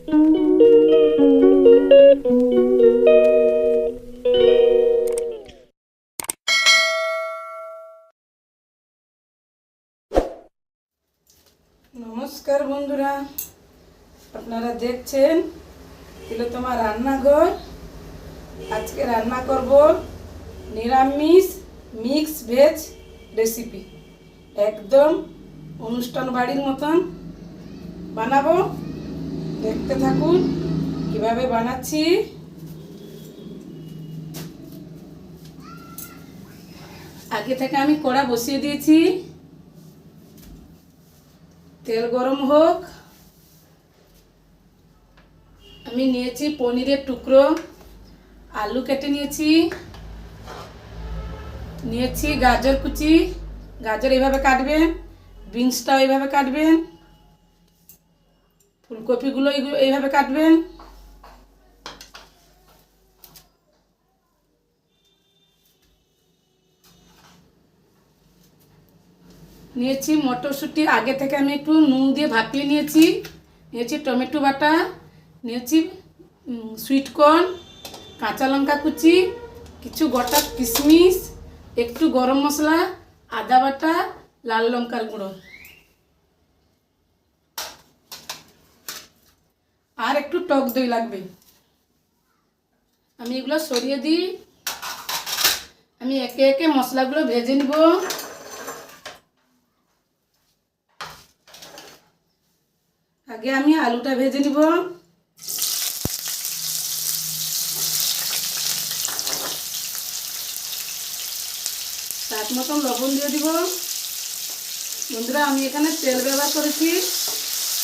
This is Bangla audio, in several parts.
নমস্কার বন্ধুরা, আপনারা দেখছেন তিলোত্তমা রান্নাঘর। আজকে রান্না করব নিরামিষ মিক্স ভেজ রেসিপি। একদম অনুষ্ঠান বাড়ির মতন বানাবো, দেখতে থাকুন কিভাবে বানাচ্ছি। আগে থেকে আমি কড়া বসিয়ে দিয়েছি, তেল গরম হোক। আমি নিয়েছি পনিরের টুকরো, আলু কেটে নিয়েছি গাজর কুচি। গাজর এইভাবে কাটবেন, বিনসটাও এইভাবে কাটবেন, ফুলকপিগুলো এইভাবে কাটবেন। নিয়েছি মটরশুঁটি, আগে থেকে আমি একটু নুন দিয়ে ভাপিয়ে নিয়েছি টমেটো বাটা, নিয়েছি সুইটকর্ন, কাঁচা লঙ্কা কুচি, কিছু গোটা কিশমিশ, একটু গরম মশলা, আদা বাটা, লাল লঙ্কার গুঁড়ো আর একটু টক দই লাগবে। আমি এগুলো সরিয়ে দিই। আমি একে একে মশলাগুলো ভেজে নিব। আগে আমি আলুটা ভেজে নিব। তার মতন লবণ দিয়ে দিব। বন্ধুরা, আমি এখানে তেল ব্যবহার করেছি,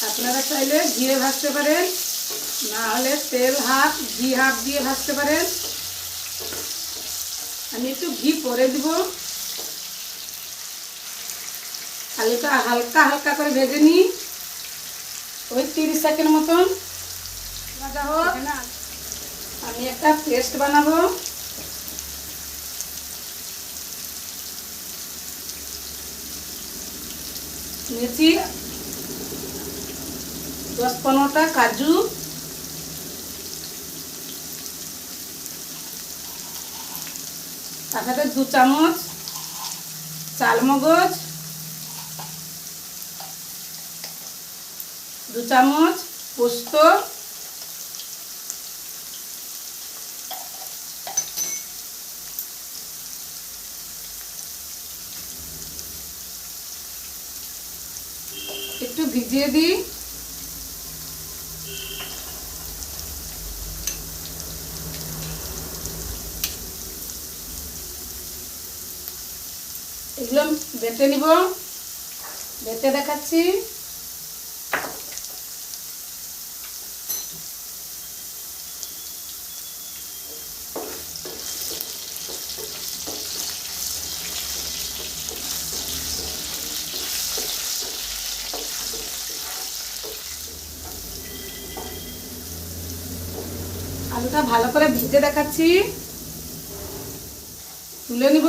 আপনারা চাইলে ঘিয়ে ভাজতে পারেন, না হলে তেল হাফ ঘি হাফ দিয়ে ভাজতে পারেন। আমি একটু ঘি পরে দিব। আলুটা হালকা হালকা করে ভেজে নিই, ওই 30 সেকেন্ড মতন ভাজা হোক। আমি একটা পেস্ট বানাবো। নিয়েছি 10-15টা কাজু, তার সাথে 2 চামচ চালমগজ, 2 চামচ পোস্ত, একটু ভিজিয়ে দিই। এগুলো বেটে নিব, বেটে দেখাচ্ছি। আলুটা ভালো করে ভেজে দেখাচ্ছি, তুলে নিব।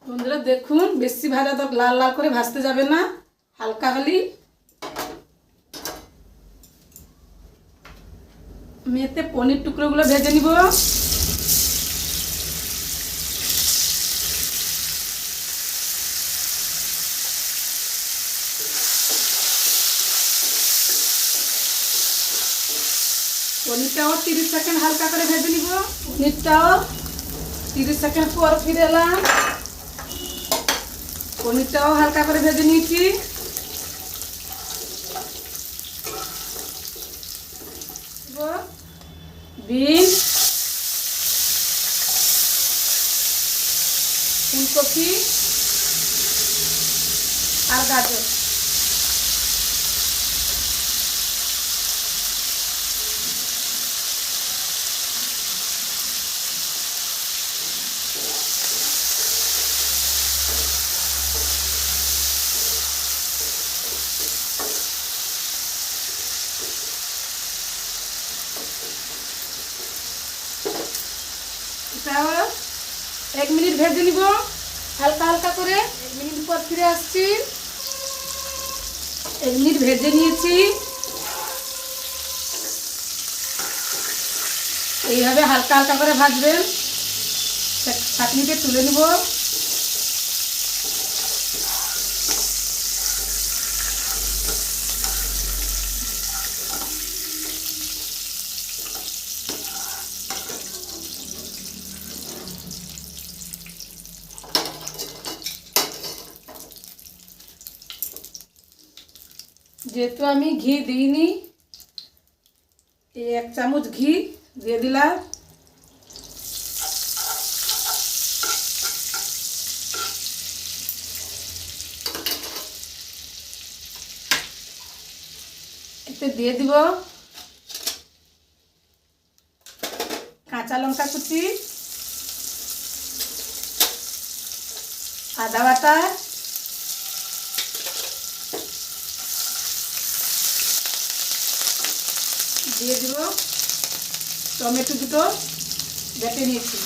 বন্ধুরা দেখুন, বেশি ভাজা তো লাল লাল করে ভাজতে যাবে না, হালকা খালি। আমি এতে পনির টুকরোগুলো ভেজে নিব। পনিরটাও 30 সেকেন্ড হালকা করে ভেজে নিব। পনিরটাও 30 সেকেন্ড পর ফিরে এলাম। পনিরটাও হালকা করে ভেজে নিয়েছি। বিনস, ফুলকপি আর গাজর। এটাও 1 মিনিট ভেজে নিব হালকা আবার ফিরে আসছি। 1 মিনিট ভেজে নিয়েছি। এইভাবে হালকা হালকা করে ভাজবেন। চাটনিতে তুলে নেব। যেহেতু আমি ঘি দিইনি, এই 1 চামচ ঘি দিয়ে দিলাম। এতে দিয়ে দিব কাঁচা লঙ্কা কুচি, আদা বাটা, দিয়ে দিব টমেটো দুটো বেটে নিয়েছি।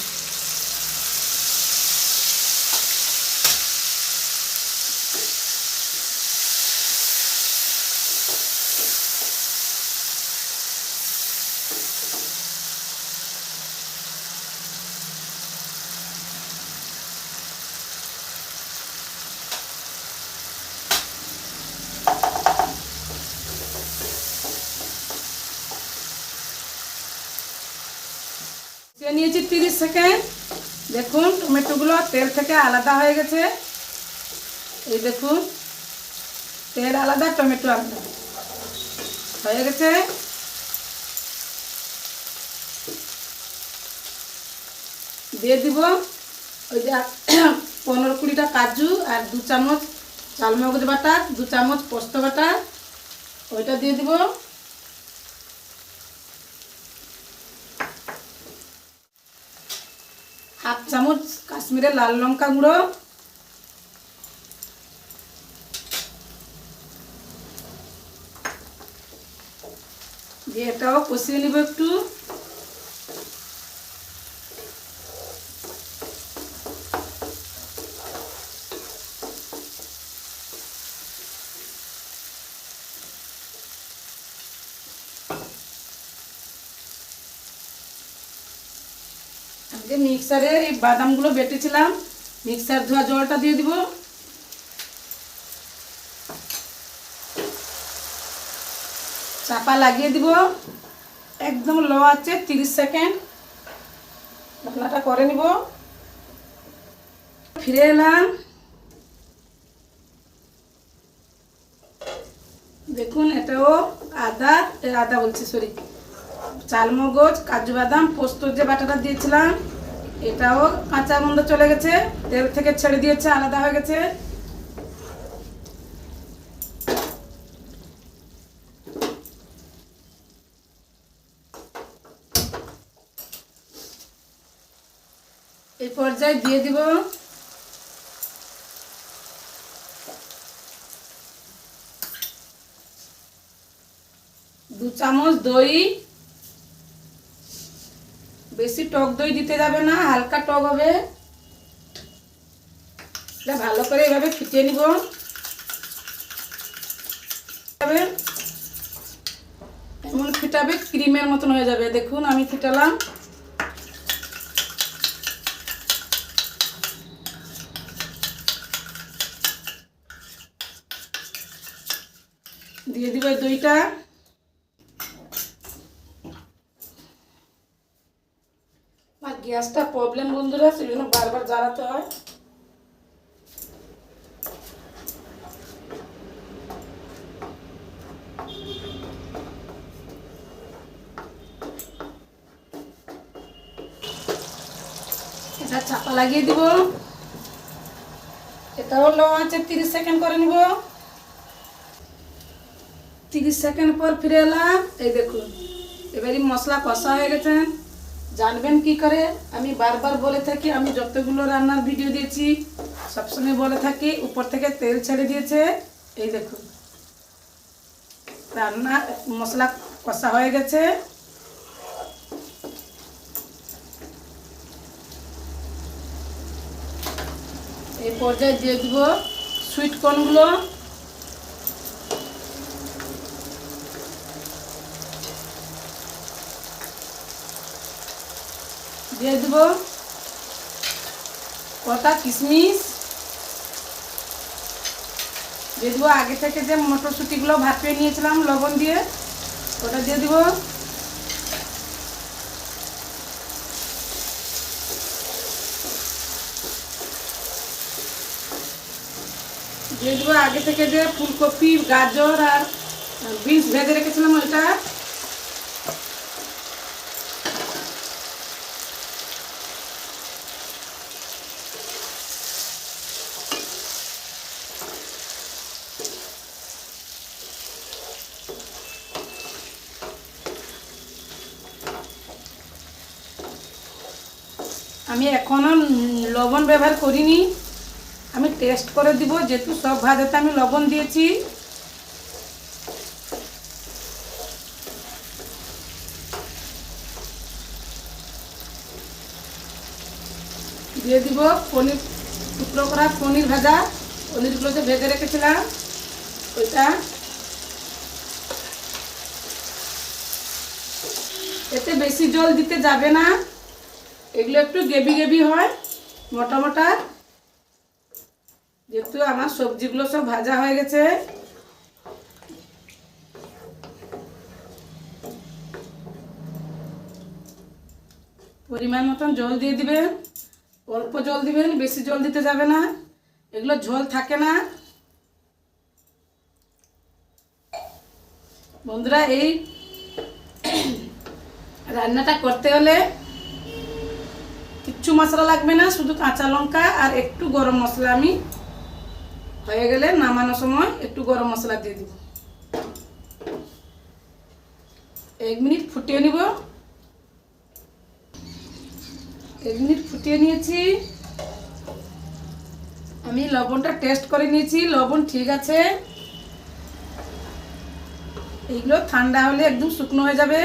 নিয়েছি 30 সেকেন্ড। দেখুন টমেটোগুলো তেল থেকে আলাদা হয়ে গেছে। এই দেখুন তেল আলাদা, টমেটো আলাদা হয়ে গেছে। দিয়ে দিব ওই যে 15-20টা কাজু আর 2 চামচ চালমগজ বাটা, 2 চামচ পোস্ত বাটা, ওইটা দিয়ে দিব। হাফ চামচ কাশ্মীরি লাল লঙ্কা গুঁড়ো, দিয়ে এটাও কষিয়ে নিব একটু। আজকে মিক্সারে এই বাদামগুলো বেটেছিলাম, মিক্সার ধোয়া জলটা দিয়ে দিব। চাপা লাগিয়ে দিব, একদম লো আছে 30 সেকেন্ড রান্নাটা করে নিব। ফিরে এলাম। দেখুন এটাও আদা বলছি সরি, চালমগজ, কাজু বাদাম, পোস্তর যে বাটাটা দিয়েছিলাম এটাও কাঁচা গন্ধ চলে গেছে, তেল থেকে ছেড়ে দিয়েছে, আলাদা হয়ে গেছে। এই পর্যায়ে দিয়ে দিব দু চামচ দই। বেশি টক দই দিতে যাবে না, হালকা টক হবে। এটা ভালো করে এভাবে ফিটিয়ে নিব। এমন ফিটাবে ক্রিমের মতন হয়ে যাবে। দেখুন আমি ফিটালাম। দিয়ে দিব দইটা। আর গ্যাসটা প্রবলেম বন্ধুরা, সেজন্য বারবার জ্বালাতে হয়। এটা চাপা লাগিয়ে দিব। এটাও লো আছে 30 সেকেন্ড করে নিব। 30 সেকেন্ড পর ফিরে এলাম। এই দেখুন এবারে মশলা কষা হয়ে গেছে। জানবেন কি করে, আমি বারবার বলে থাকি, আমি যতগুলো রান্নার ভিডিও দিয়েছি সবসময় বলে থাকি উপর থেকে তেল ছেড়ে দিয়েছে। এই দেখুন রান্না মশলা কষা হয়ে গেছে। এই পর্যায়ে দিয়ে দিব সুইট কর্নগুলো, দিয়ে দেব কটা কিশমিশ, দিয়ে দেবো আগে থেকে যে মটরশুঁটিগুলো ভাপিয়ে নিয়েছিলাম লবণ দিয়ে, ওটা দিয়ে দেবো। দিয়ে দেবো আগে থেকে যে ফুলকপি, গাজর আর বিনস ভেজে রেখেছিলাম ওইটা। আমি এখনো লবণ ব্যবহার করিনি, আমি টেস্ট করে দিব, যেহেতু সব ভাজাতে আমি লবণ দিয়েছি। দিয়ে দিব পনির, টুকরো করা পনির ভাজা, পনিরগুলো যে ভেজে রেখেছিলাম ওইটা। এতে বেশি জল দিতে যাবে না, এগুলো একটু গ্রেভি গ্রেভি হয়, মোটা মোটা। যেহেতু আমার সবজিগুলো সব ভাজা হয়ে গেছে, পরিমাণ মতন জল দিয়ে দিবেন, অল্প জল দিবেন, বেশি জল দিতে যাবে না, এগুলো ঝোল থাকে না। বন্ধুরা, এই রান্নাটা করতে হলে কিচ্ছু মশলা লাগবে না, শুধু কাঁচা লঙ্কা আর একটু গরম মশলা। আমি হয়ে গেলে নামানোর সময় একটু গরম মশলা দিয়ে দিব। 1 মিনিট ফুটিয়ে নিব। 1 মিনিট ফুটিয়ে নিয়েছি। আমি লবণটা টেস্ট করে নিয়েছি, লবণ ঠিক আছে। এইগুলো ঠান্ডা হলে একদম শুকনো হয়ে যাবে।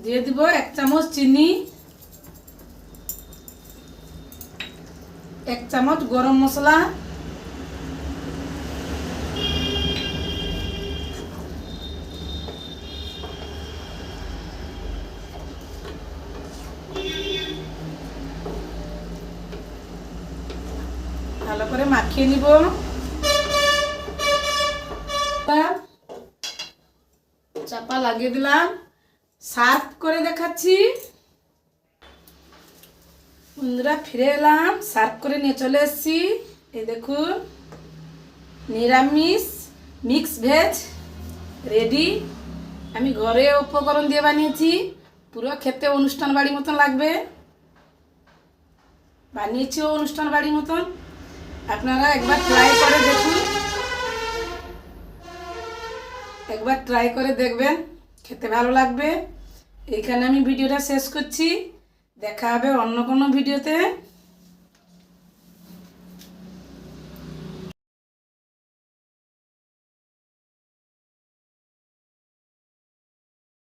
দিয়ে দিব 1 চামচ চিনি, 1 চামচ গরম মশলা, ভালো করে মাখিয়ে নিব। চাপা লাগিয়ে দিলাম, সার্ভ করে দেখাচ্ছি। বন্ধুরা, ফিরে এলাম, সার্ভ করে নিয়ে চলে এসেছি। এই দেখুন, নিরামিষ মিক্স ভেজ রেডি। আমি ঘরে উপকরণ দিয়ে বানিয়েছি, পুরো খেতে অনুষ্ঠান বাড়ির মতন লাগবে। বানিয়েছিও অনুষ্ঠান বাড়ির মতন। আপনারা একবার ট্রাই করে দেখুন, একবার ট্রাই করে দেখবেন, খেতে ভালো লাগবে। এইখানে আমি ভিডিওটা শেষ করছি। দেখা হবে অন্য কোনো ভিডিওতে।